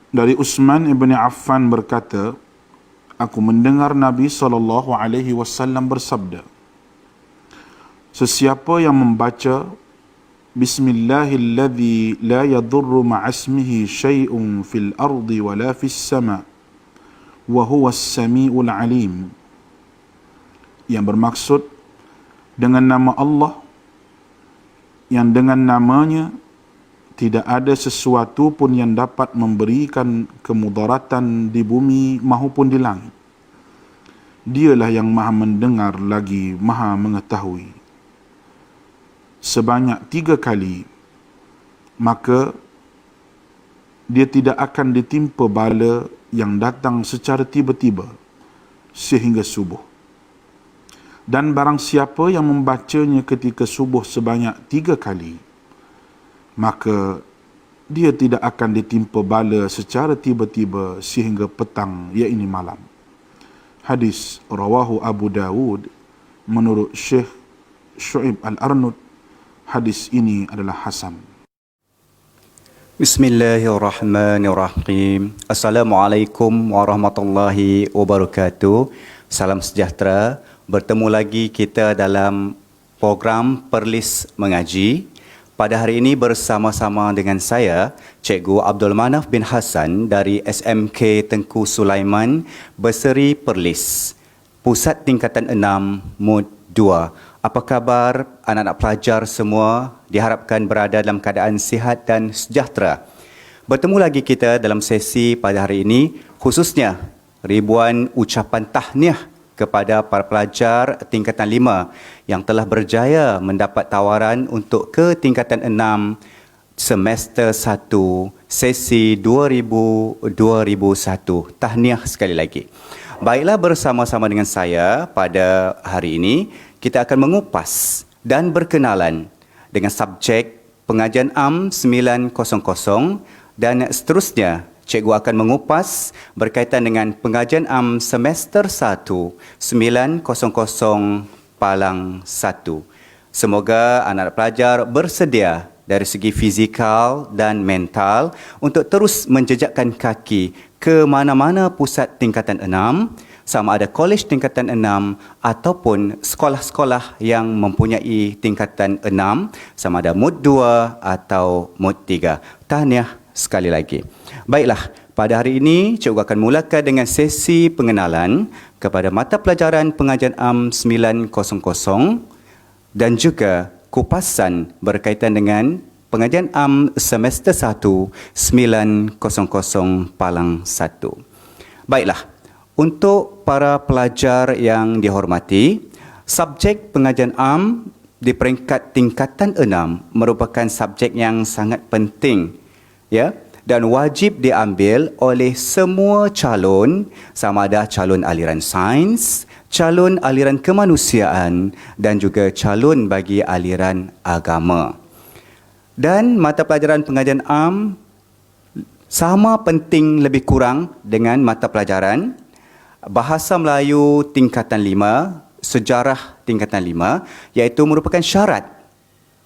Dari Utsman ibn Affan berkata, aku mendengar Nabi SAW bersabda, sesiapa yang membaca Bismillahilladzi la yadurru ma'asmihi syai'un fil ardi wala fis sama' wa huwas sami'ul alim, yang bermaksud dengan nama Allah yang dengan namanya tidak ada sesuatu pun yang dapat memberikan kemudaratan di bumi maupun di langit. Dialah yang maha mendengar lagi maha mengetahui. Sebanyak 3 kali, maka dia tidak akan ditimpa bala yang datang secara tiba-tiba sehingga subuh. Dan barang siapa yang membacanya ketika subuh sebanyak 3 kali, maka dia tidak akan ditimpa bala secara tiba-tiba sehingga petang, iaitu malam. Hadis rawahu Abu Dawud menurut Syekh Syu'ib Al-Arnud. Hadis ini adalah hasan. Bismillahirrahmanirrahim. Assalamualaikum warahmatullahi wabarakatuh. Salam sejahtera. Bertemu lagi kita dalam program Perlis Mengaji. Pada hari ini bersama-sama dengan saya, Cikgu Abdul Manaf bin Hassan dari SMK Tengku Sulaiman, Berseri Perlis, Pusat Tingkatan 6, Mod 2. Apa khabar anak-anak pelajar semua? Diharapkan berada dalam keadaan sihat dan sejahtera. Bertemu lagi kita dalam sesi pada hari ini, khususnya ribuan ucapan tahniah kepada para pelajar tingkatan 5 yang telah berjaya mendapat tawaran untuk ke tingkatan 6 semester 1 sesi 2000-2001. Tahniah sekali lagi. Baiklah, bersama-sama dengan saya pada hari ini kita akan mengupas dan berkenalan dengan subjek pengajian AM 900 dan seterusnya. Cikgu akan mengupas berkaitan dengan pengajian AM semester 1 900 Palang 1. Semoga anak-anak pelajar bersedia dari segi fizikal dan mental untuk terus menjejakkan kaki ke mana-mana pusat tingkatan 6, sama ada kolej tingkatan 6 ataupun sekolah-sekolah yang mempunyai tingkatan 6, sama ada Mod 2 atau Mod 3. Tahniah sekali lagi. Baiklah, pada hari ini cikgu akan mulakan dengan sesi pengenalan kepada mata pelajaran pengajian AM 900 dan juga kupasan berkaitan dengan pengajian AM semester 1 900 Palang 1. Baiklah, untuk para pelajar yang dihormati, subjek pengajian AM di peringkat tingkatan 6 merupakan subjek yang sangat penting, ya, dan wajib diambil oleh semua calon, sama ada calon aliran sains, calon aliran kemanusiaan dan juga calon bagi aliran agama. Dan mata pelajaran pengajian AM sama penting lebih kurang dengan mata pelajaran Bahasa Melayu tingkatan 5, Sejarah tingkatan 5, iaitu merupakan syarat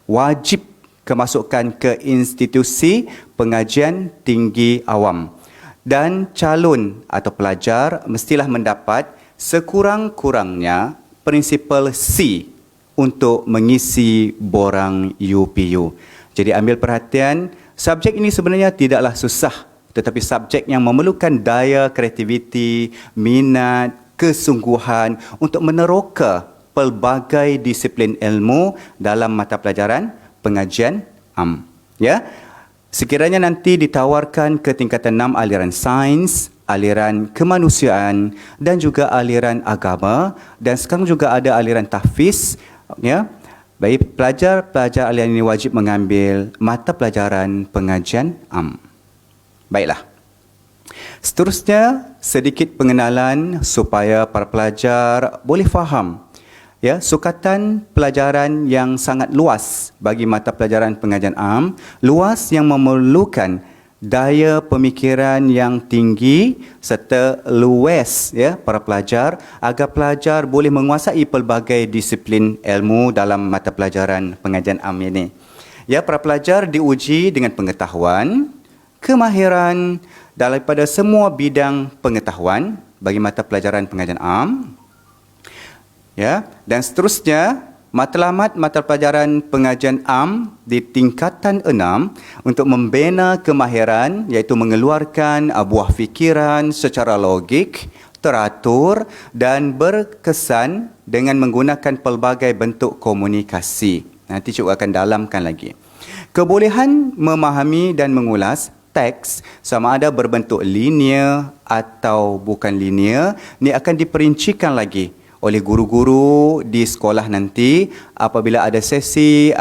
wajib kemasukan ke institusi pengajian tinggi awam. Dan calon atau pelajar mestilah mendapat sekurang-kurangnya prinsipal C untuk mengisi borang UPU. Jadi ambil perhatian, subjek ini sebenarnya tidaklah susah, tetapi subjek yang memerlukan daya kreativiti, minat, kesungguhan untuk meneroka pelbagai disiplin ilmu dalam mata pelajaran pengajian AM. Ya, sekiranya nanti ditawarkan ke tingkatan 6 aliran sains, aliran kemanusiaan dan juga aliran agama, dan sekarang juga ada aliran tahfiz, ya. Baik, pelajar-pelajar aliran ini wajib mengambil mata pelajaran pengajian AM. Baiklah. Seterusnya, sedikit pengenalan supaya para pelajar boleh faham, ya, sukatan pelajaran yang sangat luas bagi mata pelajaran pengajian AM, luas yang memerlukan daya pemikiran yang tinggi serta luas, ya, para pelajar agar pelajar boleh menguasai pelbagai disiplin ilmu dalam mata pelajaran pengajian AM ini. Ya, para pelajar diuji dengan pengetahuan, kemahiran daripada semua bidang pengetahuan bagi mata pelajaran pengajian am. Ya, dan seterusnya matlamat mata pelajaran pengajian am di tingkatan 6 untuk membina kemahiran iaitu mengeluarkan buah fikiran secara logik, teratur dan berkesan dengan menggunakan pelbagai bentuk komunikasi. Nanti cikgu akan dalamkan lagi. Kebolehan memahami dan mengulas teks sama ada berbentuk linear atau bukan linear ni akan diperincikan lagi oleh guru-guru di sekolah nanti apabila ada sesi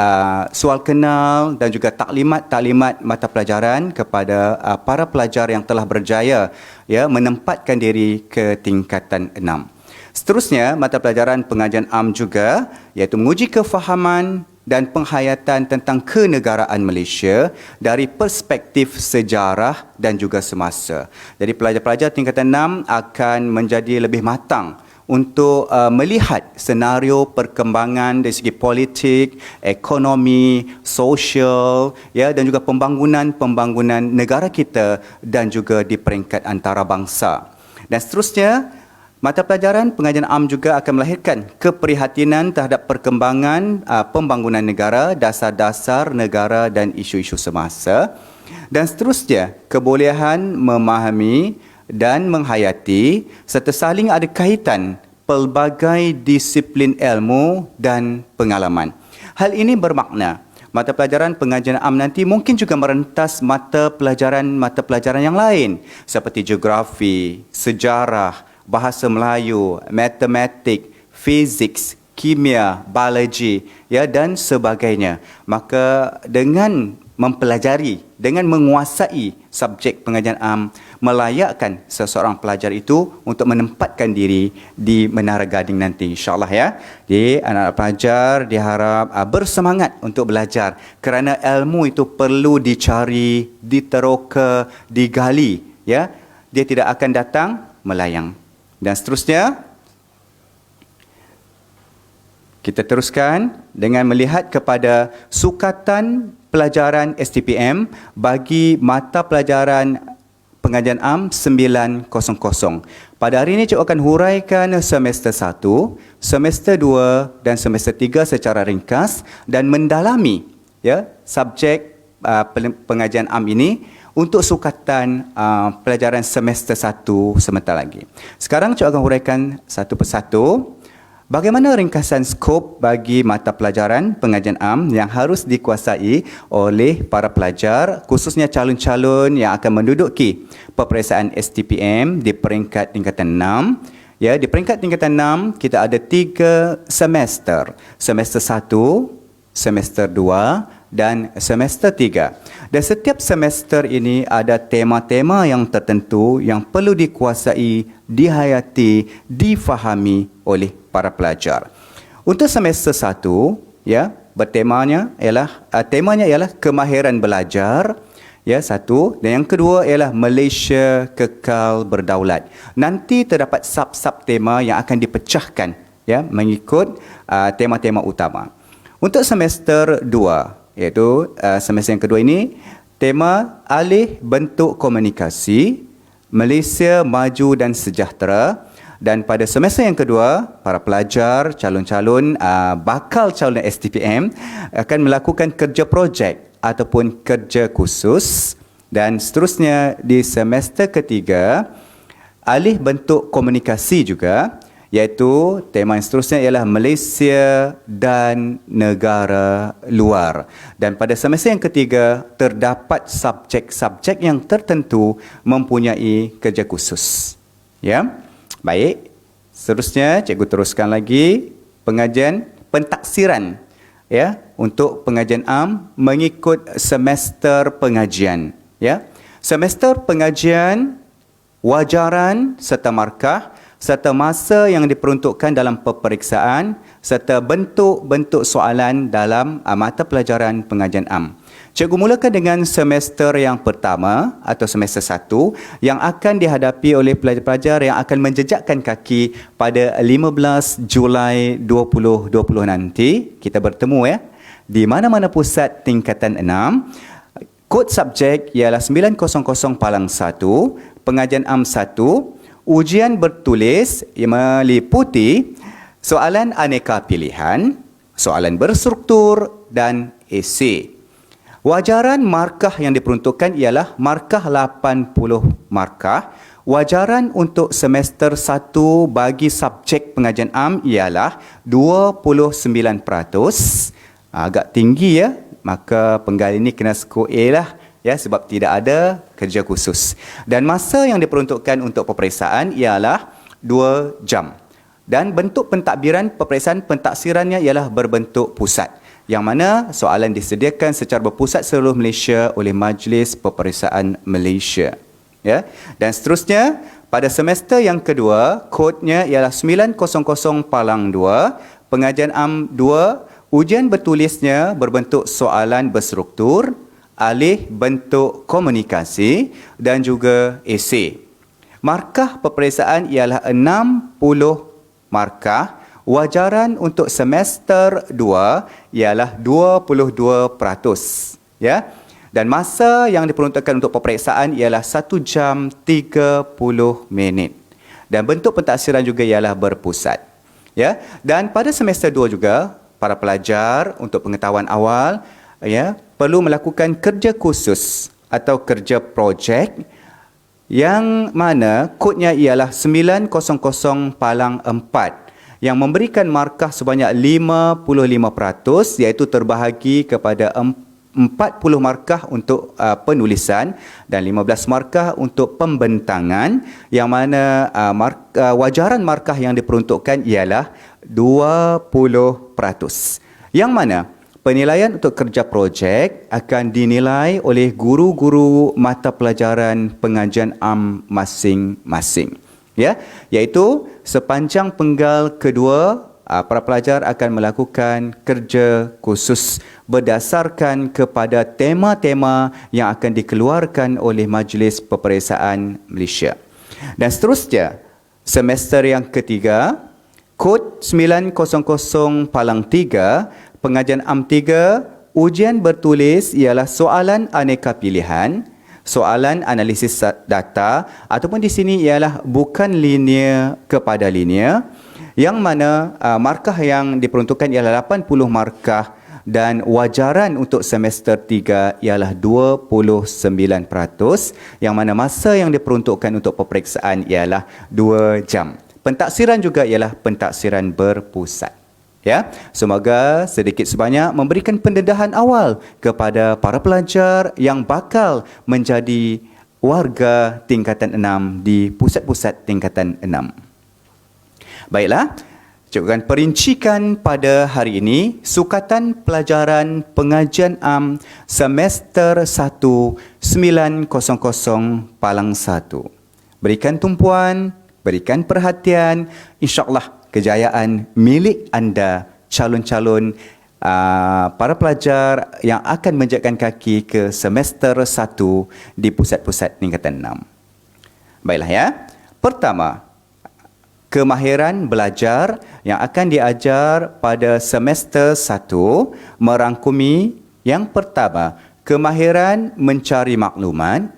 soal kenal dan juga taklimat mata pelajaran kepada para pelajar yang telah berjaya ya menempatkan diri ke tingkatan 6. Seterusnya mata pelajaran pengajian am juga iaitu menguji kefahaman dan penghayatan tentang kenegaraan Malaysia dari perspektif sejarah dan juga semasa. Jadi pelajar-pelajar tingkatan 6 akan menjadi lebih matang untuk melihat senario perkembangan dari segi politik, ekonomi, sosial ya dan juga pembangunan negara kita dan juga di peringkat antarabangsa. Dan seterusnya mata pelajaran pengajian am juga akan melahirkan keprihatinan terhadap perkembangan pembangunan negara, dasar-dasar negara dan isu-isu semasa. Dan seterusnya, kebolehan memahami dan menghayati serta saling ada kaitan pelbagai disiplin ilmu dan pengalaman. Hal ini bermakna mata pelajaran pengajian am nanti mungkin juga merentas mata pelajaran yang lain seperti geografi, sejarah, bahasa Melayu, matematik, fizik, kimia, biologi ya dan sebagainya. Maka dengan mempelajari, dengan menguasai subjek pengajian am melayakkan seseorang pelajar itu untuk menempatkan diri di Menara Gading nanti insya-Allah ya. Jadi anak-anak pelajar diharap bersemangat untuk belajar kerana ilmu itu perlu dicari, diteroka, digali ya. Dia tidak akan datang melayang. Dan seterusnya kita teruskan dengan melihat kepada sukatan pelajaran STPM bagi mata pelajaran pengajian am 900. Pada hari ini cikgu akan huraikan semester 1, semester 2 dan semester 3 secara ringkas dan mendalami ya subjek pengajian am ini untuk sukatan pelajaran semester 1 sebentar lagi. Sekarang cikgu akan huraikan satu persatu. Bagaimana ringkasan skop bagi mata pelajaran pengajian am yang harus dikuasai oleh para pelajar, khususnya calon-calon yang akan menduduki peperiksaan STPM di peringkat tingkatan 6. Ya, di peringkat tingkatan 6 kita ada 3 semester. Semester 1, semester 2 dan semester 3. Dan setiap semester ini ada tema-tema yang tertentu yang perlu dikuasai, dihayati, difahami oleh para pelajar. Untuk semester 1, ya, temanya ialah kemahiran belajar, ya, satu, dan yang kedua ialah Malaysia kekal berdaulat. Nanti terdapat sub-sub tema yang akan dipecahkan ya mengikut tema-tema utama. Untuk semester 2 iaitu semester yang kedua ini tema alih bentuk komunikasi Malaysia maju dan sejahtera. Dan pada semester yang kedua para pelajar calon-calon bakal calon STPM akan melakukan kerja projek ataupun kerja khusus. Dan seterusnya di semester ketiga alih bentuk komunikasi juga, iaitu tema yang seterusnya ialah Malaysia dan negara luar. Dan pada semester yang ketiga terdapat subjek-subjek yang tertentu mempunyai kerja khusus. Ya. Baik. Seterusnya cikgu teruskan lagi pengajian pentaksiran ya untuk pengajian am mengikut semester pengajian, ya. Semester pengajian, wajaran serta markah serta masa yang diperuntukkan dalam peperiksaan serta bentuk-bentuk soalan dalam mata pelajaran pengajian am. Cikgu mulakan dengan semester yang pertama atau semester 1 yang akan dihadapi oleh pelajar-pelajar yang akan menjejakkan kaki pada 15 Julai 2020 nanti. Kita bertemu ya di mana-mana pusat tingkatan 6. Kod subjek ialah 900 palang 1, pengajian am 1, ujian bertulis yang meliputi soalan aneka pilihan, soalan berstruktur dan esei. Wajaran markah yang diperuntukkan ialah markah 80 markah. Wajaran untuk semester 1 bagi subjek pengajian am ialah 29%. Agak tinggi ya. Maka penggal ini kena skor A lah ya, sebab tidak ada kerja khusus. Dan masa yang diperuntukkan untuk peperiksaan ialah 2 jam. Dan bentuk pentadbiran peperiksaan pentaksirannya ialah berbentuk pusat, yang mana soalan disediakan secara berpusat seluruh Malaysia oleh Majlis Peperiksaan Malaysia. Ya. Dan seterusnya, pada semester yang kedua, kodnya ialah 900 palang 2, pengajian am 2, ujian bertulisnya berbentuk soalan berstruktur, alih bentuk komunikasi dan juga esei. Markah peperiksaan ialah 60 markah. Wajaran untuk semester 2 ialah 22%. Ya. Dan masa yang diperuntukkan untuk peperiksaan ialah 1 jam 30 minit. Dan bentuk pentaksiran juga ialah berpusat. Ya. Dan pada semester 2 juga, para pelajar untuk pengetahuan awal ya, perlu melakukan kerja khusus atau kerja projek yang mana kodnya ialah 900 palang 4, yang memberikan markah sebanyak 55%, iaitu terbahagi kepada 40 markah untuk penulisan dan 15 markah untuk pembentangan, yang mana wajaran markah yang diperuntukkan ialah 20%. Yang mana penilaian untuk kerja projek akan dinilai oleh guru-guru mata pelajaran pengajian am masing-masing. Ya, iaitu sepanjang penggal kedua, para pelajar akan melakukan kerja khusus berdasarkan kepada tema-tema yang akan dikeluarkan oleh Majlis Peperiksaan Malaysia. Dan seterusnya, semester yang ketiga, kod 900 palang 3, pengajian am 3, ujian bertulis ialah soalan aneka pilihan, soalan analisis data, ataupun di sini ialah bukan linear kepada linear, yang mana markah yang diperuntukkan ialah 80 markah dan wajaran untuk semester 3 ialah 29%, yang mana masa yang diperuntukkan untuk peperiksaan ialah 2 jam. Pentaksiran juga ialah pentaksiran berpusat. Ya, semoga sedikit sebanyak memberikan pendedahan awal kepada para pelajar yang bakal menjadi warga tingkatan 6 di pusat-pusat tingkatan 6. Baiklah, cukupkan perincikan pada hari ini sukatan pelajaran pengajian am semester 1 900 palang 1. Berikan tumpuan, berikan perhatian, insya-Allah kejayaan milik anda, calon-calon para pelajar yang akan menjejakkan kaki ke semester 1 di pusat-pusat tingkatan 6. Baiklah ya. Pertama, kemahiran belajar yang akan diajar pada semester 1 merangkumi yang pertama, kemahiran mencari maklumat,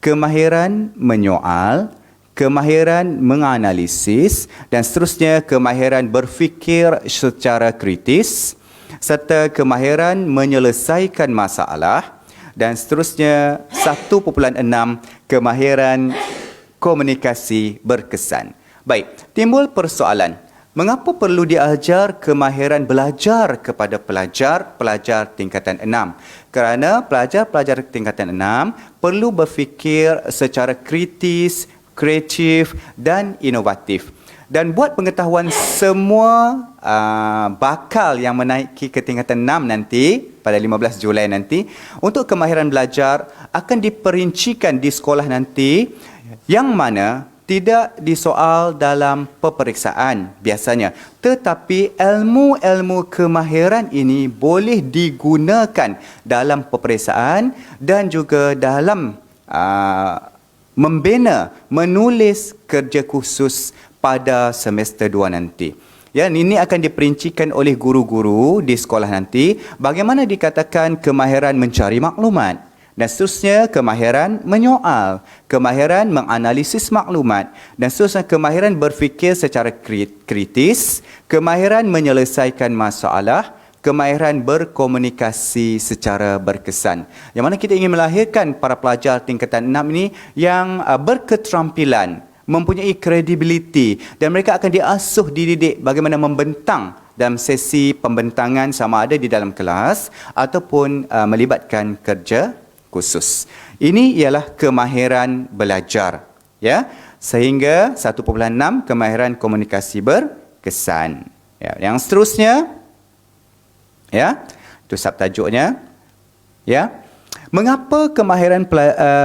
kemahiran menyoal, kemahiran menganalisis dan seterusnya kemahiran berfikir secara kritis serta kemahiran menyelesaikan masalah dan seterusnya 1.6 kemahiran komunikasi berkesan. Baik, timbul persoalan. Mengapa perlu diajar kemahiran belajar kepada pelajar tingkatan 6? Kerana pelajar tingkatan 6 perlu berfikir secara kritis, kreatif dan inovatif. Dan buat pengetahuan semua bakal yang menaiki ke tingkatan 6 nanti pada 15 Julai nanti, untuk kemahiran belajar akan diperincikan di sekolah nanti, yang mana tidak disoal dalam peperiksaan biasanya, tetapi ilmu-ilmu kemahiran ini boleh digunakan dalam peperiksaan dan juga dalam membina, menulis kerja khusus pada semester 2 nanti. Ya, ini akan diperincikan oleh guru-guru di sekolah nanti. Bagaimana dikatakan kemahiran mencari maklumat? dan seterusnya kemahiran menyoal, kemahiran menganalisis maklumat, dan seterusnya kemahiran berfikir secara kritis, kemahiran menyelesaikan masalah, kemahiran berkomunikasi secara berkesan. Yang mana kita ingin melahirkan para pelajar tingkatan 6 ini yang berketerampilan, mempunyai kredibiliti, dan mereka akan diasuh, dididik bagaimana membentang dalam sesi pembentangan sama ada di dalam kelas ataupun melibatkan kerja khusus. Ini ialah kemahiran belajar, ya. Sehingga 1.6 kemahiran komunikasi berkesan. Ya, yang seterusnya, ya, itu subtajuknya, ya. Mengapa kemahiran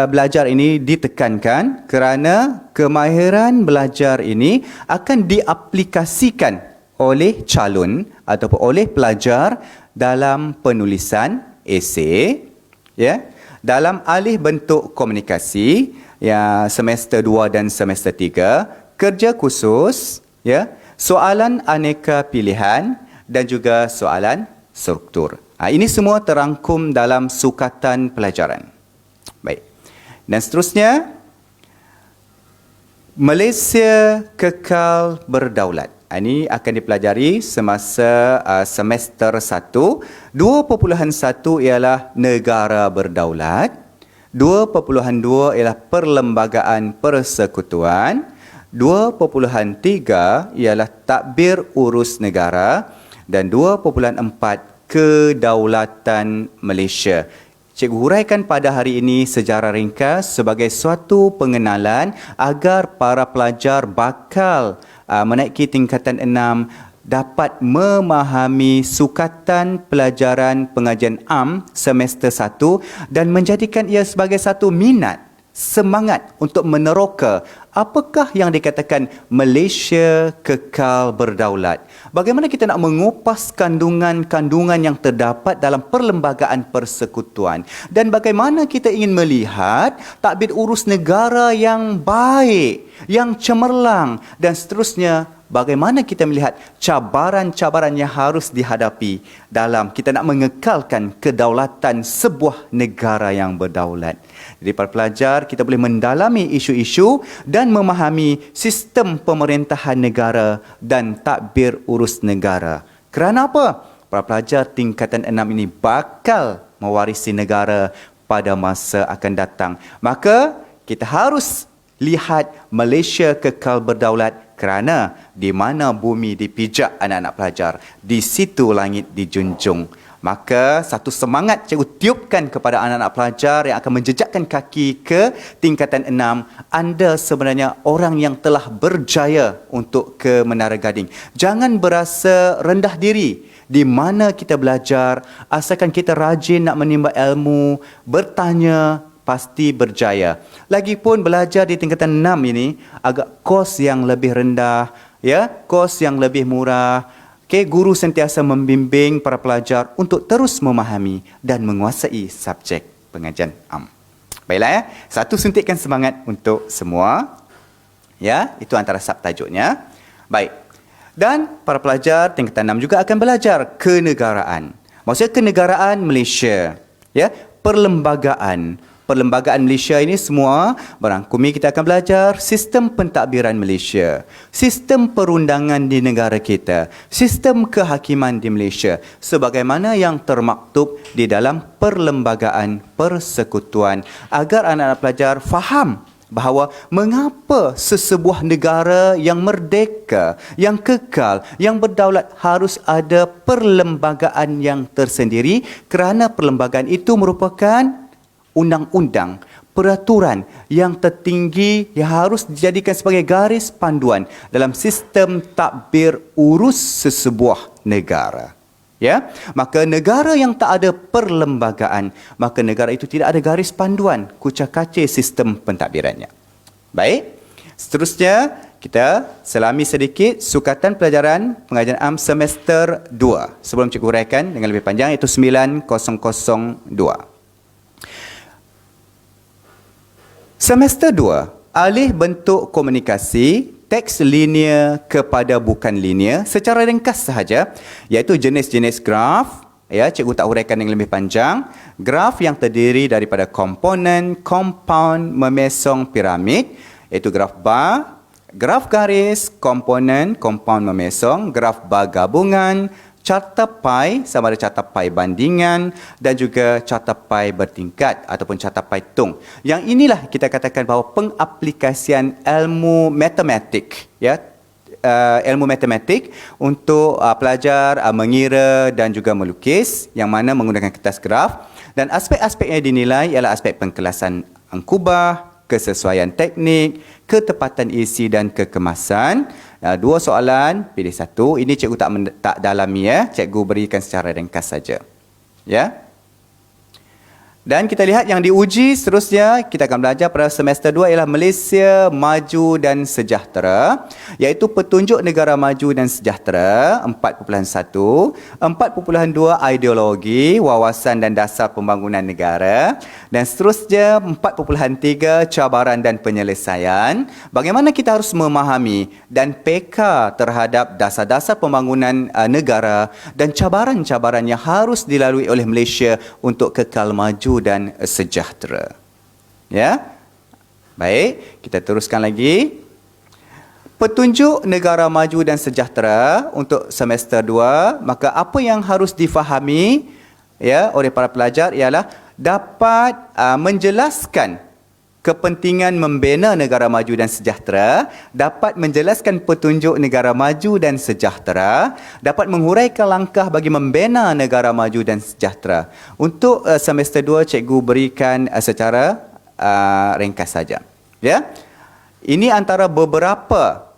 belajar ini ditekankan? Kerana kemahiran belajar ini akan diaplikasikan oleh calon ataupun oleh pelajar dalam penulisan esei, ya, dalam alih bentuk komunikasi, ya, semester 2 dan semester 3, kerja khusus, ya, soalan aneka pilihan dan juga soalan struktur. Ini semua terangkum dalam sukatan pelajaran. Baik. Dan seterusnya, Malaysia kekal berdaulat. Ini akan dipelajari semasa semester 1. 2.1 ialah negara berdaulat. 2.2 ialah perlembagaan persekutuan. 2.3 ialah tadbir urus negara. Dan 2.4 kedaulatan Malaysia. Cikgu huraikan pada hari ini sejarah ringkas sebagai suatu pengenalan agar para pelajar bakal menaiki tingkatan 6 dapat memahami sukatan pelajaran pengajian am semester 1 dan menjadikan ia sebagai satu minat, semangat untuk meneroka apakah yang dikatakan Malaysia kekal berdaulat. Bagaimana kita nak mengupas kandungan-kandungan yang terdapat dalam perlembagaan persekutuan dan bagaimana kita ingin melihat tadbir urus negara yang baik, yang cemerlang dan seterusnya. Bagaimana kita melihat cabaran-cabaran yang harus dihadapi dalam kita nak mengekalkan kedaulatan sebuah negara yang berdaulat. Jadi para pelajar, kita boleh mendalami isu-isu dan memahami sistem pemerintahan negara dan tadbir urus negara. Kerana apa? Para pelajar tingkatan 6 ini bakal mewarisi negara pada masa akan datang. Maka kita harus lihat Malaysia kekal berdaulat kerana di mana bumi dipijak anak-anak pelajar, di situ langit dijunjung. Maka satu semangat cikgu tiupkan kepada anak-anak pelajar yang akan menjejakkan kaki ke tingkatan 6. Anda sebenarnya orang yang telah berjaya untuk ke Menara Gading. Jangan berasa rendah diri. Di mana kita belajar, asalkan kita rajin nak menimba ilmu, bertanya, pasti berjaya. Lagipun belajar di tingkatan 6 ini agak kos yang lebih rendah, ya, kos yang lebih murah. Guru sentiasa membimbing para pelajar untuk terus memahami dan menguasai subjek pengajian am. Baiklah, ya. Satu suntikan semangat untuk semua. Ya, itu antara subtajuknya. Baik. Dan para pelajar tingkatan 6 juga akan belajar kenegaraan. Maksudnya kenegaraan Malaysia, ya, perlembagaan Malaysia ini semua berangkumi. Kita akan belajar sistem pentadbiran Malaysia, sistem perundangan di negara kita, sistem kehakiman di Malaysia sebagaimana yang termaktub di dalam perlembagaan persekutuan agar anak-anak pelajar faham bahawa mengapa sesebuah negara yang merdeka, yang kekal, yang berdaulat harus ada perlembagaan yang tersendiri kerana perlembagaan itu merupakan undang-undang, peraturan yang tertinggi yang harus dijadikan sebagai garis panduan dalam sistem tadbir urus sesebuah negara. Ya, maka negara yang tak ada perlembagaan, maka negara itu tidak ada garis panduan, kucak-kacir sistem pentadbirannya. Baik, seterusnya kita selami sedikit sukatan pelajaran pengajian am semester 2 sebelum cikgu huraikan dengan lebih panjang, iaitu 9002. Semester 2, alih bentuk komunikasi, teks linear kepada bukan linear secara ringkas sahaja, iaitu jenis-jenis graf, ya, cikgu tak huraikan yang lebih panjang, graf yang terdiri daripada komponen compound memesong piramid, iaitu graf bar, graf garis, komponen compound memesong, graf bar gabungan, carta pi sama ada carta pi bandingan dan juga carta pi bertingkat ataupun carta pi tung. Yang inilah kita katakan bahawa pengaplikasian ilmu matematik, ya, ilmu matematik untuk pelajar mengira dan juga melukis yang mana menggunakan kertas graf, dan aspek-aspek yang dinilai ialah aspek pengkelasan angkubah, kesesuaian teknik, ketepatan isi dan kekemasan. Dua soalan, pilih satu. Ini cikgu tak dalami, ya. Cikgu berikan secara ringkas saja. Ya. Dan kita lihat yang diuji seterusnya, kita akan belajar pada semester 2 ialah Malaysia Maju dan Sejahtera, iaitu petunjuk negara maju dan sejahtera 4.1, 4.2 ideologi, wawasan dan dasar pembangunan negara, dan seterusnya 4.3 cabaran dan penyelesaian, bagaimana kita harus memahami dan peka terhadap dasar-dasar pembangunan negara dan cabaran-cabaran yang harus dilalui oleh Malaysia untuk kekal maju dan sejahtera. Ya. Baik, kita teruskan lagi. Petunjuk negara maju dan sejahtera untuk semester 2, maka apa yang harus difahami, ya, oleh para pelajar ialah dapat menjelaskan kepentingan membina negara maju dan sejahtera, dapat menjelaskan petunjuk negara maju dan sejahtera, dapat menguraikan langkah bagi membina negara maju dan sejahtera. Untuk semester 2, cikgu berikan secara ringkas saja. Ya. Ini antara beberapa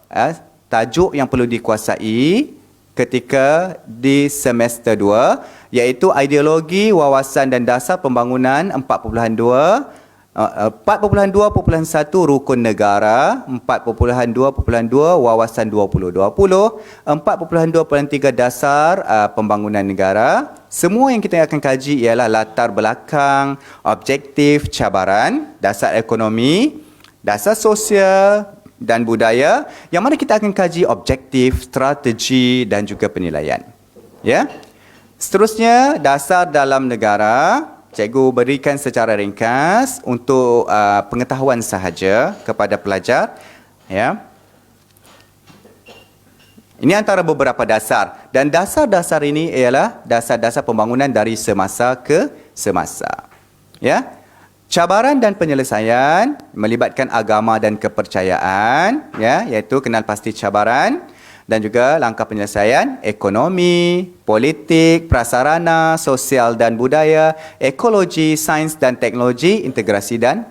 tajuk yang perlu dikuasai ketika di semester 2, iaitu ideologi, wawasan dan dasar pembangunan 4.2, 4.2.1 rukun negara, 4.2.2 wawasan 2020, 4.2.3 dasar pembangunan negara. Semua yang kita akan kaji ialah latar belakang, objektif, cabaran, dasar ekonomi, dasar sosial dan budaya, yang mana kita akan kaji objektif, strategi dan juga penilaian. Ya. Seterusnya, dasar dalam negara. Cikgu berikan secara ringkas untuk pengetahuan sahaja kepada pelajar. Ya. Ini antara beberapa dasar. Dan dasar-dasar ini ialah dasar-dasar pembangunan dari semasa ke semasa. Ya. Cabaran dan penyelesaian melibatkan agama dan kepercayaan, ya, iaitu kenal pasti cabaran. Dan juga langkah penyelesaian, ekonomi, politik, prasarana, sosial dan budaya, ekologi, sains dan teknologi, integrasi dan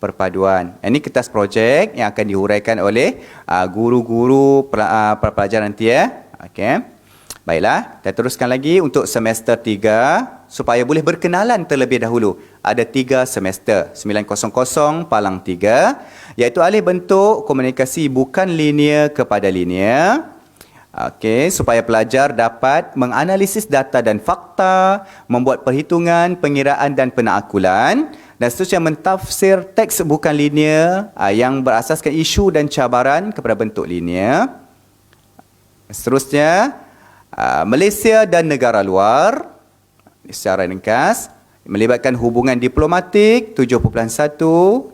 perpaduan. Ini kertas projek yang akan dihuraikan oleh guru-guru pelajar nanti, ya. Okey. Baiklah, kita teruskan lagi untuk semester 3 supaya boleh berkenalan terlebih dahulu. Ada 3 semester, 900 palang 3, iaitu alih bentuk komunikasi bukan linear kepada linear. Okey, supaya pelajar dapat menganalisis data dan fakta, membuat perhitungan, pengiraan dan penaakulan, dan seterusnya mentafsir teks bukan linear yang berasaskan isu dan cabaran kepada bentuk linear. Seterusnya, Malaysia dan negara luar secara ringkas melibatkan hubungan diplomatik 7.1, 7.2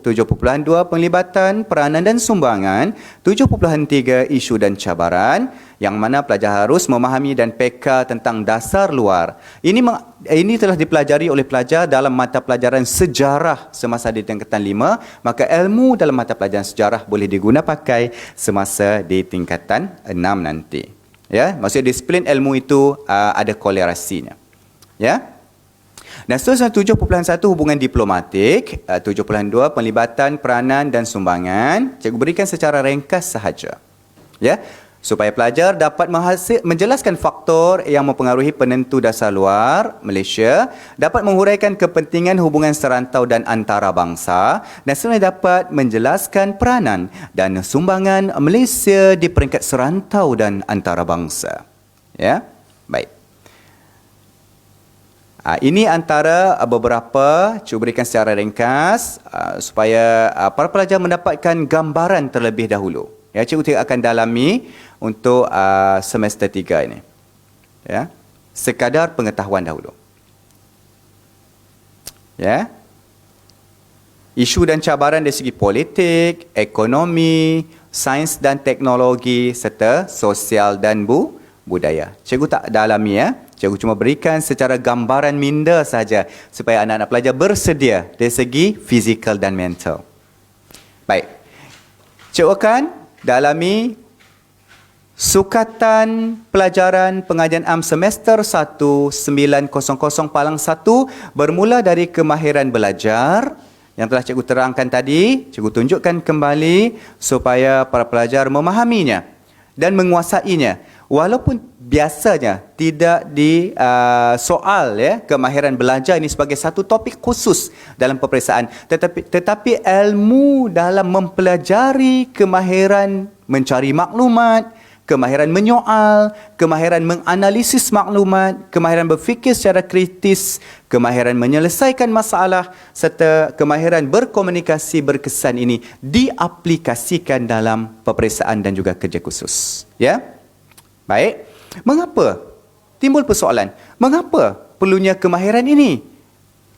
penglibatan, peranan dan sumbangan, 7.3 isu dan cabaran, yang mana pelajar harus memahami dan peka tentang dasar luar. Ini telah dipelajari oleh pelajar dalam mata pelajaran sejarah semasa di tingkatan 5, maka ilmu dalam mata pelajaran sejarah boleh diguna pakai semasa di tingkatan 6 nanti. Ya, maksudnya disiplin ilmu itu ada kolerasinya. Ya. Dan seterusnya 7.1 hubungan diplomatik, 7.2 penlibatan, peranan dan sumbangan. Cikgu berikan secara ringkas sahaja. Ya, supaya pelajar dapat menjelaskan faktor yang mempengaruhi penentu dasar luar Malaysia, dapat menguraikan kepentingan hubungan serantau dan antarabangsa, dan seterusnya dapat menjelaskan peranan dan sumbangan Malaysia di peringkat serantau dan antarabangsa. Ya, baik. Ini antara beberapa, cuba berikan secara ringkas supaya para pelajar mendapatkan gambaran terlebih dahulu. Ya, cikgu akan dalami untuk semester 3 ini. Ya, sekadar pengetahuan dahulu. Ya. Isu dan cabaran dari segi politik, ekonomi, sains dan teknologi serta sosial dan budaya. Cikgu tak dalami ya. Cikgu cuma berikan secara gambaran minda saja supaya anak-anak pelajar bersedia dari segi fizikal dan mental. Baik. Cikgu akan dalami sukatan pelajaran pengajian am semester 1 900 Palang 1 bermula dari kemahiran belajar yang telah cikgu terangkan tadi. Cikgu tunjukkan kembali supaya para pelajar memahaminya dan menguasainya. Walaupun biasanya tidak di soal ya kemahiran belajar ini sebagai satu topik khusus dalam peperiksaan, tetapi ilmu dalam mempelajari kemahiran mencari maklumat, kemahiran menyoal, kemahiran menganalisis maklumat, kemahiran berfikir secara kritis, kemahiran menyelesaikan masalah serta kemahiran berkomunikasi berkesan ini diaplikasikan dalam peperiksaan dan juga kerja khusus. Ya? Baik. Mengapa? Timbul persoalan. Mengapa perlunya kemahiran ini?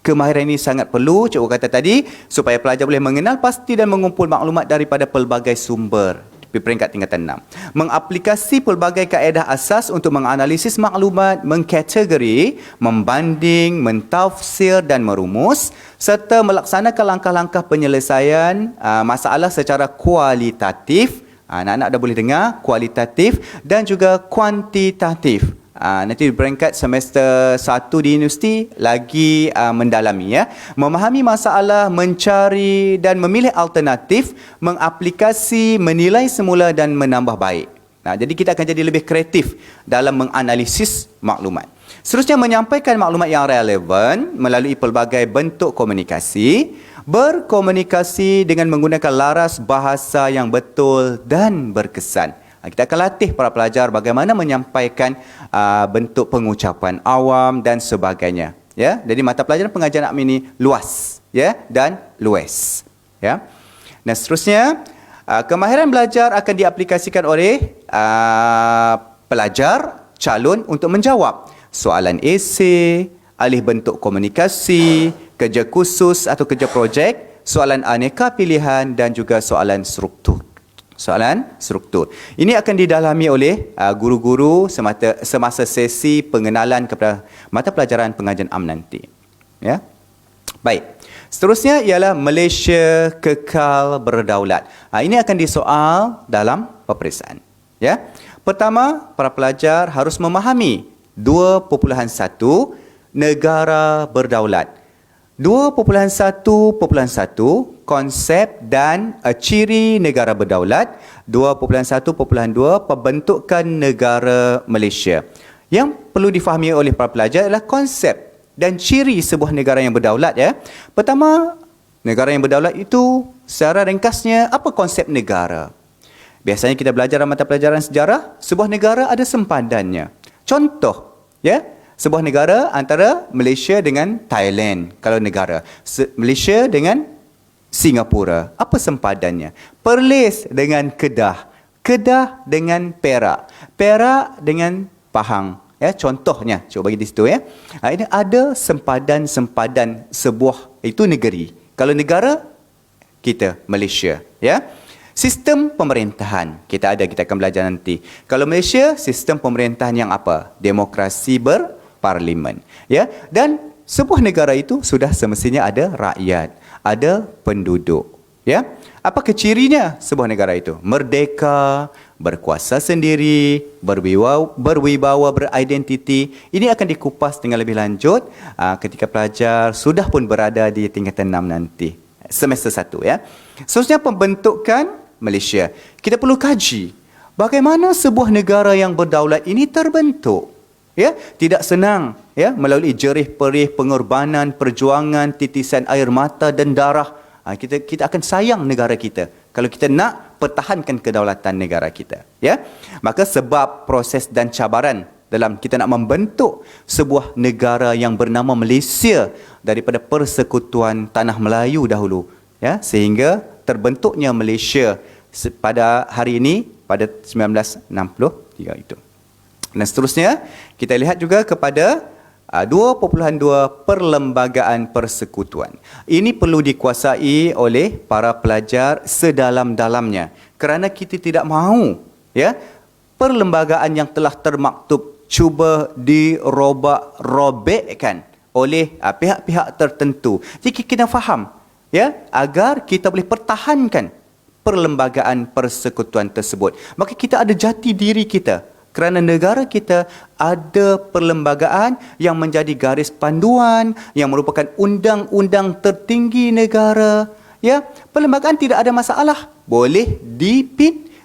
Kemahiran ini sangat perlu, cikgu kata tadi, supaya pelajar boleh mengenal pasti dan mengumpul maklumat daripada pelbagai sumber. Di peringkat tingkatan 6. Mengaplikasi pelbagai kaedah asas untuk menganalisis maklumat, mengkategori, membanding, mentafsir dan merumus, serta melaksanakan langkah-langkah penyelesaian masalah secara kualitatif. Anak-anak dah boleh dengar, kualitatif dan juga kuantitatif. Nanti di peringkat semester 1 di universiti lagi mendalami ya. Memahami masalah, mencari dan memilih alternatif, mengaplikasi, menilai semula dan menambah baik. Jadi kita akan jadi lebih kreatif dalam menganalisis maklumat. Seterusnya menyampaikan maklumat yang relevan melalui pelbagai bentuk komunikasi, berkomunikasi dengan menggunakan laras bahasa yang betul dan berkesan. Kita akan latih para pelajar bagaimana menyampaikan bentuk pengucapan awam dan sebagainya. Ya, jadi mata pelajaran pengajian am ini luas, ya, dan luas. Ya. Dan seterusnya, kemahiran belajar akan diaplikasikan oleh pelajar calon untuk menjawab soalan esei, alih bentuk komunikasi, kerja khusus atau kerja projek, soalan aneka pilihan dan juga soalan struktur. Soalan struktur. Ini akan didalami oleh guru-guru semasa sesi pengenalan kepada mata pelajaran pengajian am nanti. Ya. Baik. Seterusnya ialah Malaysia kekal berdaulat. Ini akan disoal dalam peperiksaan. Ya. Pertama, para pelajar harus memahami 2.1 negara berdaulat. 2.1.1 konsep dan ciri negara berdaulat. 2.1.2 pembentukan negara Malaysia. Yang perlu difahami oleh para pelajar adalah konsep dan ciri sebuah negara yang berdaulat ya. Pertama, negara yang berdaulat itu secara ringkasnya apa konsep negara? Biasanya kita belajar dalam mata pelajaran sejarah, sebuah negara ada sempadannya. Contoh, ya, sebuah negara antara Malaysia dengan Thailand. Kalau negara, Malaysia dengan Singapura, apa sempadannya? Perlis dengan Kedah, Kedah dengan Perak, Perak dengan Pahang. Ya, contohnya, cuba bagi di situ ya. Ini ada sempadan-sempadan sebuah itu negeri. Kalau negara, kita Malaysia, ya. Sistem pemerintahan, kita akan belajar nanti. Kalau Malaysia, sistem pemerintahan yang apa? Demokrasi berparlimen. Ya? Dan sebuah negara itu sudah semestinya ada rakyat, ada penduduk. Ya? Apa cirinya sebuah negara itu? Merdeka, berkuasa sendiri, berwibawa, beridentiti. Ini akan dikupas dengan lebih lanjut ketika pelajar sudah pun berada di tingkatan 6 nanti. Semester 1 ya. Seterusnya pembentukan Malaysia. Kita perlu kaji bagaimana sebuah negara yang berdaulat ini terbentuk. Ya, tidak senang ya melalui jerih-perih pengorbanan, perjuangan, titisan air mata dan darah. Kita akan sayang negara kita kalau kita nak pertahankan kedaulatan negara kita, ya. Maka sebab proses dan cabaran dalam kita nak membentuk sebuah negara yang bernama Malaysia daripada persekutuan tanah Melayu dahulu, ya, sehingga terbentuknya Malaysia pada hari ini pada 1963 itu. Dan seterusnya kita lihat juga kepada 2.2 Perlembagaan Persekutuan. Ini perlu dikuasai oleh para pelajar sedalam-dalamnya kerana kita tidak mahu ya perlembagaan yang telah termaktub cuba dirobek-robekkan oleh pihak-pihak tertentu. Jadi kita faham ya agar kita boleh pertahankan perlembagaan persekutuan tersebut. Maka kita ada jati diri kita. Kerana negara kita ada perlembagaan yang menjadi garis panduan, yang merupakan undang-undang tertinggi negara. Ya, perlembagaan tidak ada masalah. Boleh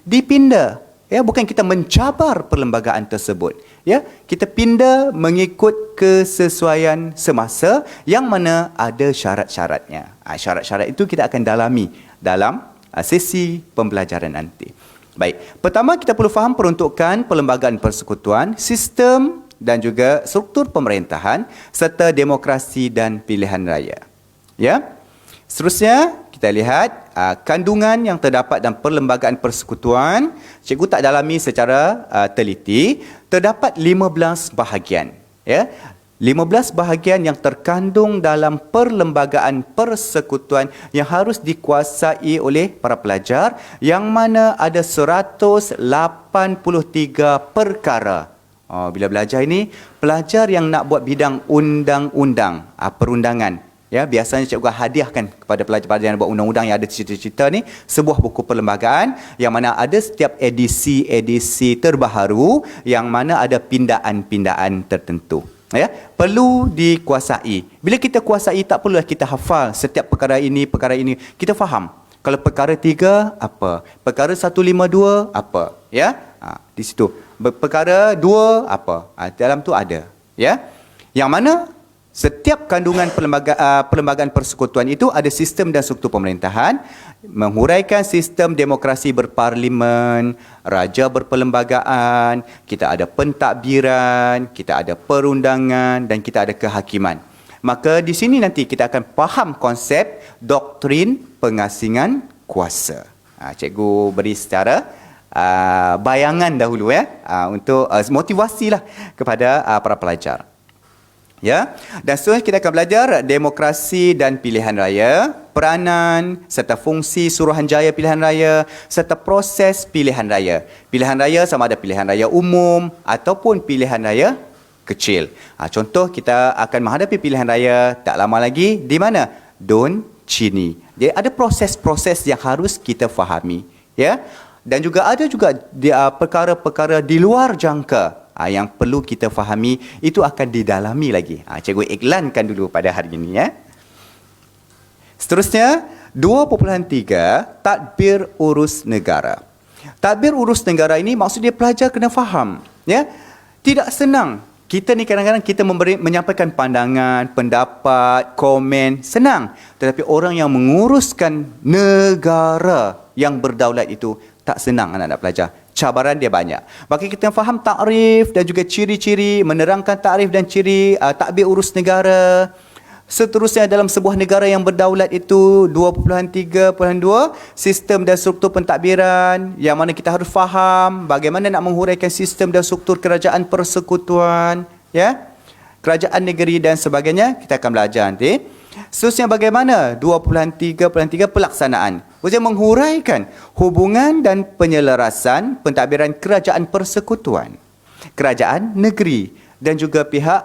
dipindah. Ya, bukan kita mencabar perlembagaan tersebut. Ya, kita pindah mengikut kesesuaian semasa yang mana ada syarat-syaratnya. Syarat-syarat itu kita akan dalami dalam sesi pembelajaran nanti. Baik, pertama kita perlu faham peruntukan perlembagaan persekutuan, sistem dan juga struktur pemerintahan serta demokrasi dan pilihan raya. Ya. Seterusnya kita lihat kandungan yang terdapat dalam perlembagaan persekutuan. Cikgu tak dalami secara teliti. Terdapat 15 bahagian. Ya. 15 bahagian yang terkandung dalam perlembagaan persekutuan yang harus dikuasai oleh para pelajar, yang mana ada 183 perkara. Bila belajar ini, pelajar yang nak buat bidang undang-undang, perundangan, ya, biasanya cikgu hadiahkan kepada pelajar-pelajar yang buat undang-undang yang ada cita-cita ni sebuah buku perlembagaan yang mana ada setiap edisi terbaharu yang mana ada pindaan-pindaan tertentu. Ya, perlu dikuasai. Bila kita kuasai, tak perlulah kita hafal setiap perkara ini. Kita faham. Kalau perkara 3 apa? Perkara 152 apa? Ya, di situ. Perkara 2 apa? Dalam tu ada. Ya, yang mana setiap kandungan perlembagaan persekutuan itu ada sistem dan struktur pemerintahan, menghuraikan sistem demokrasi berparlimen, raja berperlembagaan, kita ada pentadbiran, kita ada perundangan dan kita ada kehakiman. Maka di sini nanti kita akan faham konsep doktrin pengasingan kuasa. Cikgu beri secara bayangan dahulu untuk motivasilah kepada para pelajar. Ya, dan seterusnya kita akan belajar demokrasi dan pilihan raya, peranan serta fungsi Suruhanjaya pilihan raya serta proses pilihan raya. Pilihan raya sama ada pilihan raya umum ataupun pilihan raya kecil. Contoh kita akan menghadapi pilihan raya tak lama lagi di mana? Don Cini. Jadi ada proses-proses yang harus kita fahami, ya. Dan juga ada perkara-perkara di luar jangka yang perlu kita fahami, itu akan didalami lagi. Cikgu iklankan dulu pada hari ini. Ya. Seterusnya, 2.3 Tadbir Urus Negara. Tadbir urus negara ini maksudnya pelajar kena faham. Ya. Tidak senang. Kita ni kadang-kadang kita menyampaikan pandangan, pendapat, komen, senang. Tetapi orang yang menguruskan negara yang berdaulat itu tak senang anak-anak pelajar. Cabaran dia banyak. Maka kita faham takrif dan juga ciri-ciri, menerangkan takrif dan ciri tadbir urus negara. Seterusnya dalam sebuah negara yang berdaulat itu 2.3.2 sistem dan struktur pentadbiran, yang mana kita harus faham bagaimana nak menghuraikan sistem dan struktur kerajaan persekutuan, ya, kerajaan negeri dan sebagainya. Kita akan belajar nanti. Seterusnya bagaimana 2.3.3 pelaksanaan. Maksudnya menghuraikan hubungan dan penyelarasan pentadbiran kerajaan persekutuan, kerajaan negeri dan juga pihak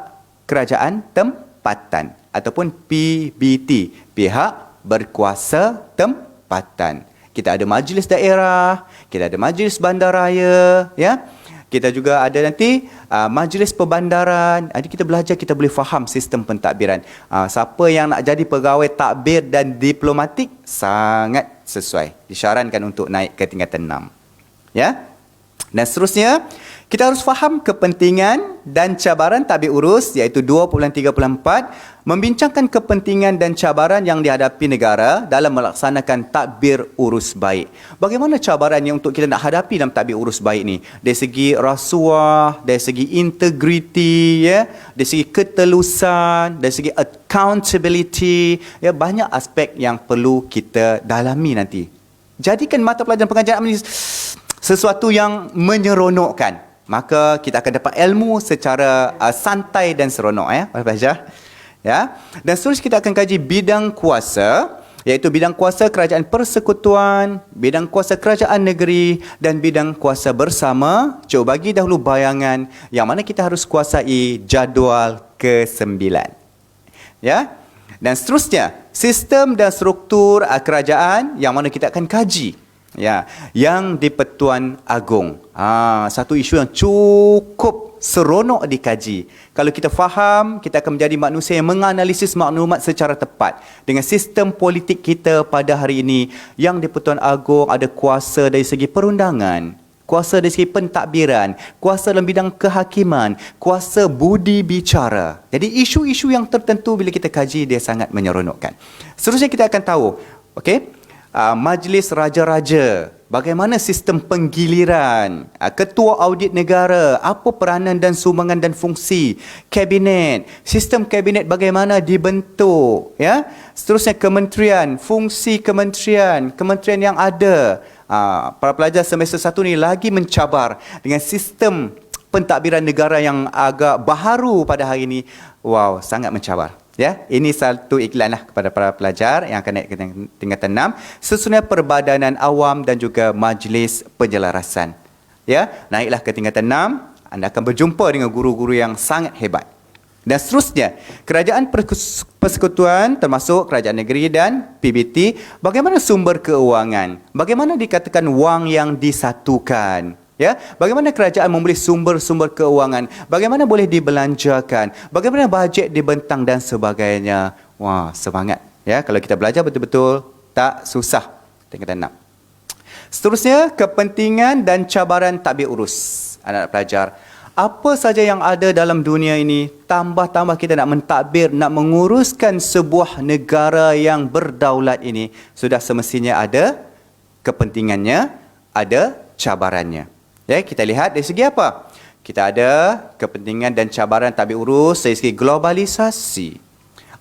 kerajaan tempatan ataupun PBT, pihak berkuasa tempatan. Kita ada majlis daerah, kita ada majlis bandaraya, ya. Kita juga ada nanti majlis perbandaran. Jadi kita belajar, kita boleh faham sistem pentadbiran. Siapa yang nak jadi pegawai tadbir dan diplomatik sangat sesuai. Disyarankan untuk naik ke tingkatan 6. Ya. Dan seterusnya, kita harus faham kepentingan dan cabaran tadbir urus, iaitu 2.34, membincangkan kepentingan dan cabaran yang dihadapi negara dalam melaksanakan tadbir urus baik. Bagaimana cabaran yang untuk kita nak hadapi dalam tadbir urus baik ni? Dari segi rasuah, dari segi integriti, ya, dari segi ketelusan, dari segi accountability, ya, banyak aspek yang perlu kita dalami nanti. Jadikan mata pelajaran pengajaran ini sesuatu yang menyeronokkan. maka kita akan dapat ilmu secara santai dan seronok para pelajar. Ya. Dan seterusnya kita akan kaji bidang kuasa, iaitu bidang kuasa kerajaan persekutuan, bidang kuasa kerajaan negeri dan bidang kuasa bersama. Cuba bagi dahulu bayangan yang mana kita harus kuasai jadual ke-9. Ya. Dan seterusnya, sistem dan struktur kerajaan yang mana kita akan kaji. Ya, yang di Pertuan Agong. Satu isu yang cukup seronok dikaji. Kalau kita faham, kita akan menjadi manusia yang menganalisis maklumat secara tepat. Dengan sistem politik kita pada hari ini, yang di Pertuan Agong ada kuasa dari segi perundangan, kuasa dari segi pentadbiran, kuasa dalam bidang kehakiman, kuasa budi bicara. Jadi isu-isu yang tertentu bila kita kaji, dia sangat menyeronokkan. Seterusnya kita akan tahu, okey, Majlis Raja-Raja, bagaimana sistem penggiliran, Ketua Audit Negara, apa peranan dan sumbangan dan fungsi, Kabinet, sistem Kabinet bagaimana dibentuk, ya. Seterusnya kementerian, fungsi kementerian, kementerian yang ada. Para pelajar semester 1 ni lagi mencabar dengan sistem pentadbiran negara yang agak baharu pada hari ini. Wow, sangat mencabar. Ya, ini satu iklanlah kepada para pelajar yang akan naik ke tingkatan 6, sesuai Perbadanan Awam dan juga Majlis Penjelarasan. Ya, naiklah ke tingkatan 6, anda akan berjumpa dengan guru-guru yang sangat hebat. Dan seterusnya, kerajaan persekutuan termasuk kerajaan negeri dan PBT, bagaimana sumber keuangan? Bagaimana dikatakan wang yang disatukan? Ya, bagaimana kerajaan membeli sumber-sumber keuangan? Bagaimana boleh dibelanjakan? Bagaimana bajet dibentang dan sebagainya? Wah, semangat. Ya, kalau kita belajar betul-betul tak susah. Tingkatan 6. Seterusnya, kepentingan dan cabaran tadbir urus. Anak-anak pelajar, apa saja yang ada dalam dunia ini, tambah-tambah kita nak mentadbir, nak menguruskan sebuah negara yang berdaulat ini, sudah semestinya ada kepentingannya, ada cabarannya. Ya, kita lihat dari segi apa? Kita ada kepentingan dan cabaran tadbir urus dari segi globalisasi.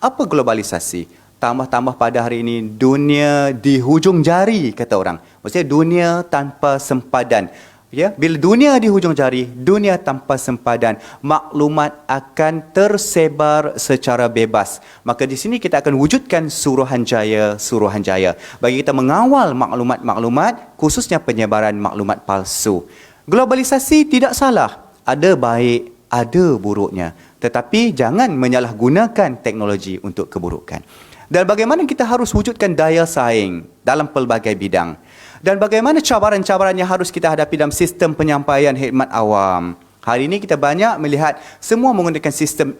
Apa globalisasi? Tambah-tambah pada hari ini dunia di hujung jari, kata orang. Maksudnya dunia tanpa sempadan. Ya, bila dunia di hujung jari, dunia tanpa sempadan, maklumat akan tersebar secara bebas. Maka di sini kita akan wujudkan Suruhanjaya bagi kita mengawal maklumat-maklumat, khususnya penyebaran maklumat palsu. Globalisasi tidak salah, ada baik, ada buruknya. Tetapi jangan menyalahgunakan teknologi untuk keburukan. Dan bagaimana kita harus wujudkan daya saing dalam pelbagai bidang. Dan bagaimana cabaran-cabaran yang harus kita hadapi dalam sistem penyampaian khidmat awam. Hari ini kita banyak melihat semua menggunakan sistem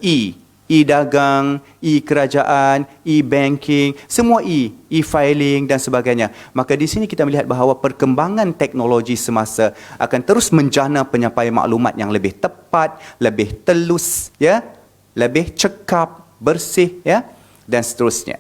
e-dagang, e-kerajaan, e-banking, semua e-filing dan sebagainya. Maka di sini kita melihat bahawa perkembangan teknologi semasa akan terus menjana penyampaian maklumat yang lebih tepat, lebih telus, ya, lebih cekap, bersih, ya, dan seterusnya.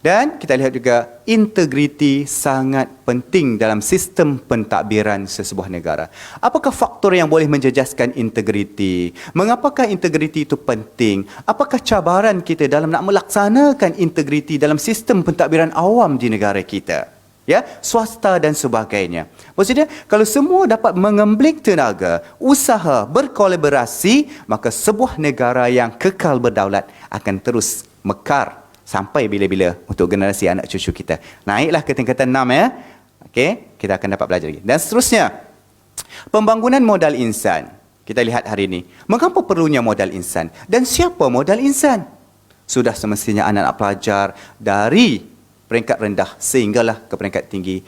Dan kita lihat juga integriti sangat penting dalam sistem pentadbiran sesebuah negara. Apakah faktor yang boleh menjejaskan integriti? Mengapakah integriti itu penting? Apakah cabaran kita dalam nak melaksanakan integriti dalam sistem pentadbiran awam di negara kita? Ya, swasta dan sebagainya. Maksudnya, kalau semua dapat mengemblik tenaga, usaha, berkolaborasi, maka sebuah negara yang kekal berdaulat akan terus mekar sampai bila-bila untuk generasi anak cucu kita. Naiklah ke tingkatan 6, ya. Okey, kita akan dapat belajar lagi. Dan seterusnya, pembangunan modal insan. Kita lihat hari ini, mengapa perlunya modal insan? Dan siapa modal insan? Sudah semestinya anak-anak pelajar dari peringkat rendah sehinggalah ke peringkat tinggi,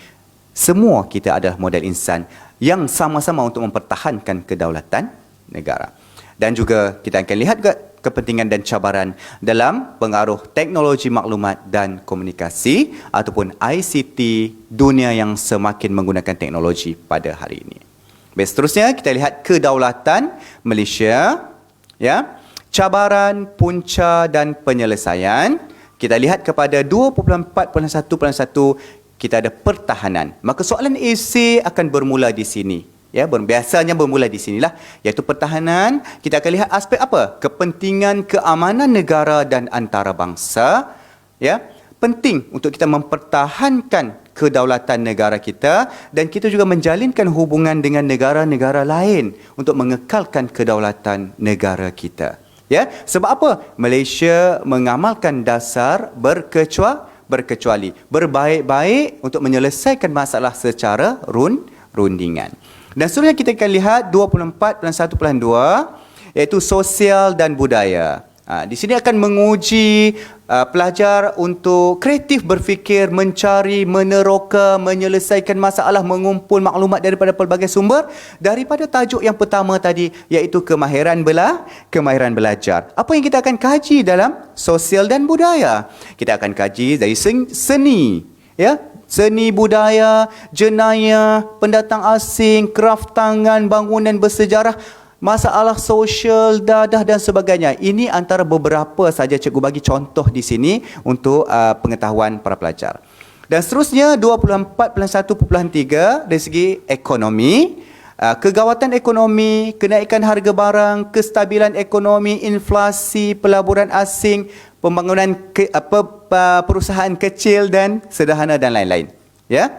semua kita adalah modal insan yang sama-sama untuk mempertahankan kedaulatan negara. Dan juga kita akan lihat juga kepentingan dan cabaran dalam pengaruh teknologi maklumat dan komunikasi ataupun ICT, dunia yang semakin menggunakan teknologi pada hari ini. Baik, seterusnya kita lihat kedaulatan Malaysia, ya. Cabaran, punca dan penyelesaian. Kita lihat kepada 2.4.1.1, kita ada pertahanan. Maka soalan esei akan bermula di sini. Ya, biasanya bermula di sinilah, iaitu pertahanan. Kita akan lihat aspek apa? Kepentingan keamanan negara dan antarabangsa. Ya, penting untuk kita mempertahankan kedaulatan negara kita, dan kita juga menjalinkan hubungan dengan negara-negara lain untuk mengekalkan kedaulatan negara kita. Ya, sebab apa? Malaysia mengamalkan dasar berkecuali, berbaik-baik untuk menyelesaikan masalah secara rundingan. Dan seterusnya kita akan lihat 24.1.2, iaitu sosial dan budaya. Di sini akan menguji pelajar untuk kreatif berfikir, mencari, meneroka, menyelesaikan masalah, mengumpul maklumat daripada pelbagai sumber. Daripada tajuk yang pertama tadi, iaitu kemahiran belajar. Apa yang kita akan kaji dalam sosial dan budaya? Kita akan kaji dari seni, ya, seni budaya, jenayah, pendatang asing, kraft tangan, bangunan bersejarah, masalah sosial, dadah dan sebagainya. Ini antara beberapa saja cikgu bagi contoh di sini untuk pengetahuan para pelajar. Dan seterusnya 24.1.3 dari segi ekonomi, kegawatan ekonomi, kenaikan harga barang, kestabilan ekonomi, inflasi, pelaburan asing, pembangunan perusahaan kecil dan sederhana dan lain-lain. Ya.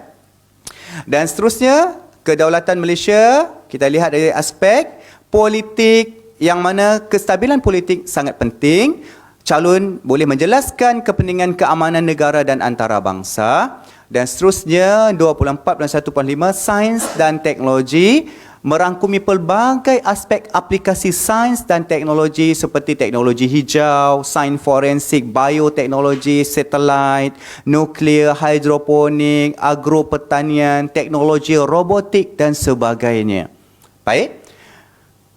Dan seterusnya, kedaulatan Malaysia, kita lihat dari aspek politik, yang mana kestabilan politik sangat penting. Calon boleh menjelaskan kepentingan keamanan negara dan antarabangsa. Dan seterusnya 24.1.5, sains dan teknologi, merangkumi pelbagai aspek aplikasi sains dan teknologi seperti teknologi hijau, sains forensik, bioteknologi, satelit, nuklear, hidroponik, agropertanian, teknologi robotik dan sebagainya. Baik.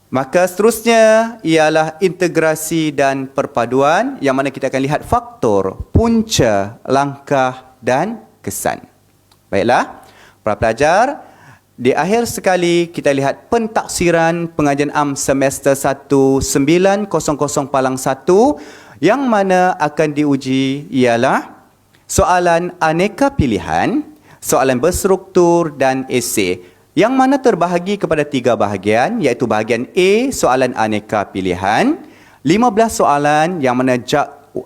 Maka seterusnya ialah integrasi dan perpaduan, yang mana kita akan lihat faktor, punca, langkah dan kesan. Baiklah, para pelajar, di akhir sekali kita lihat pentaksiran pengajian am semester 1 900 palang 1, yang mana akan diuji ialah soalan aneka pilihan, soalan berstruktur dan esei, yang mana terbahagi kepada 3 bahagian, iaitu bahagian A, soalan aneka pilihan, 15 soalan yang mana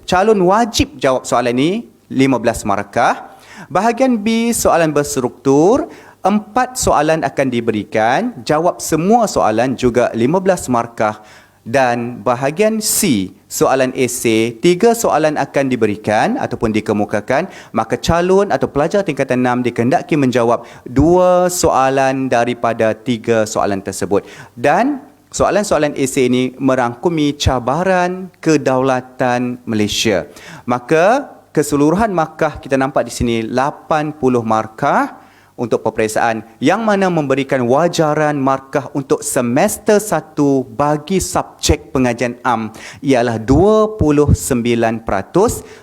calon wajib jawab soalan ini, 15 markah. Bahagian B, soalan berstruktur, 4 soalan akan diberikan, jawab semua soalan juga 15 markah. Dan bahagian C, soalan esei, 3 soalan akan diberikan ataupun dikemukakan, maka calon atau pelajar tingkatan 6 dikehendaki menjawab 2 soalan daripada 3 soalan tersebut. Dan soalan-soalan esei ini merangkumi cabaran kedaulatan Malaysia. Maka keseluruhan markah kita nampak di sini 80 markah untuk peperiksaan, yang mana memberikan wajaran markah untuk semester 1 bagi subjek pengajian am ialah 29%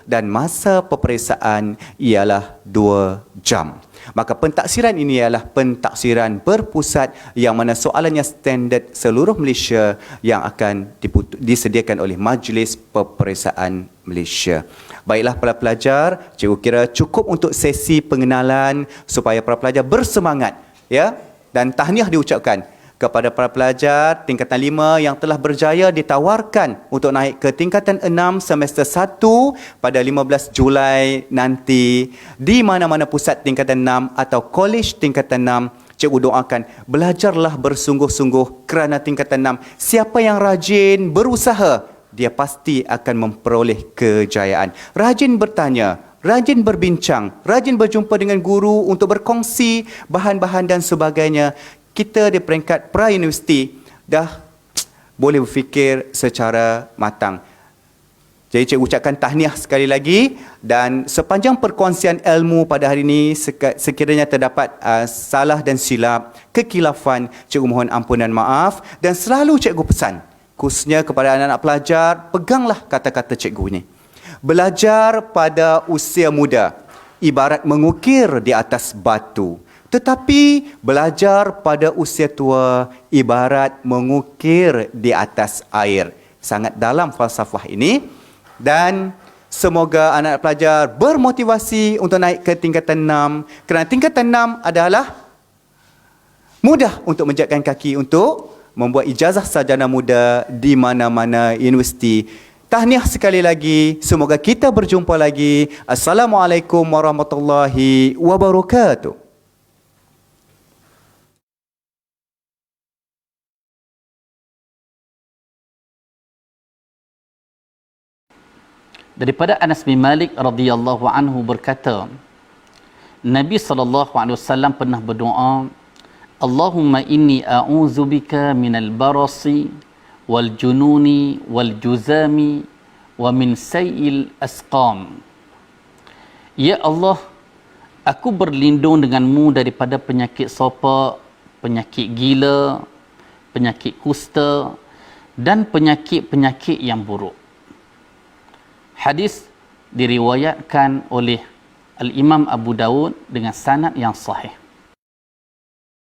dan masa peperiksaan ialah 2 jam. Maka pentaksiran ini ialah pentaksiran berpusat, yang mana soalannya standard seluruh Malaysia yang akan disediakan oleh Majlis Peperiksaan Malaysia. Baiklah para pelajar, cikgu kira cukup untuk sesi pengenalan supaya para pelajar bersemangat, ya, dan tahniah diucapkan kepada para pelajar tingkatan 5 yang telah berjaya ditawarkan untuk naik ke tingkatan 6 semester 1 pada 15 Julai nanti di mana-mana pusat tingkatan 6 atau kolej tingkatan 6. Cikgu doakan belajarlah bersungguh-sungguh kerana tingkatan 6. Siapa yang rajin berusaha, dia pasti akan memperoleh kejayaan. Rajin bertanya, rajin berbincang, rajin berjumpa dengan guru untuk berkongsi bahan-bahan dan sebagainya. Kita di peringkat pra-universiti dah boleh berfikir secara matang. Jadi cikgu ucapkan tahniah sekali lagi, dan sepanjang perkongsian ilmu pada hari ini sekiranya terdapat salah dan silap, kekilafan, cikgu mohon ampunan maaf, dan selalu cikgu pesan khususnya kepada anak-anak pelajar, peganglah kata-kata cikgu ini. Belajar pada usia muda ibarat mengukir di atas batu, tetapi belajar pada usia tua ibarat mengukir di atas air. Sangat dalam falsafah ini, dan semoga anak-anak pelajar bermotivasi untuk naik ke tingkatan 6, kerana tingkatan 6 adalah mudah untuk menjadikan kaki untuk membuat ijazah sarjana muda di mana-mana universiti Tahniah sekali lagi. Semoga kita berjumpa lagi. Assalamualaikum warahmatullahi wabarakatuh. Daripada Anas bin Malik radhiyallahu anhu berkata, Nabi SAW pernah berdoa, Allahumma inni a'udzubika minal barasi wal jununi wal juzami wa min sayil asqam. Ya Allah, aku berlindung denganmu daripada penyakit sopak, penyakit gila, penyakit kusta dan penyakit-penyakit yang buruk. Hadis diriwayatkan oleh Al-Imam Abu Dawud dengan sanad yang sahih.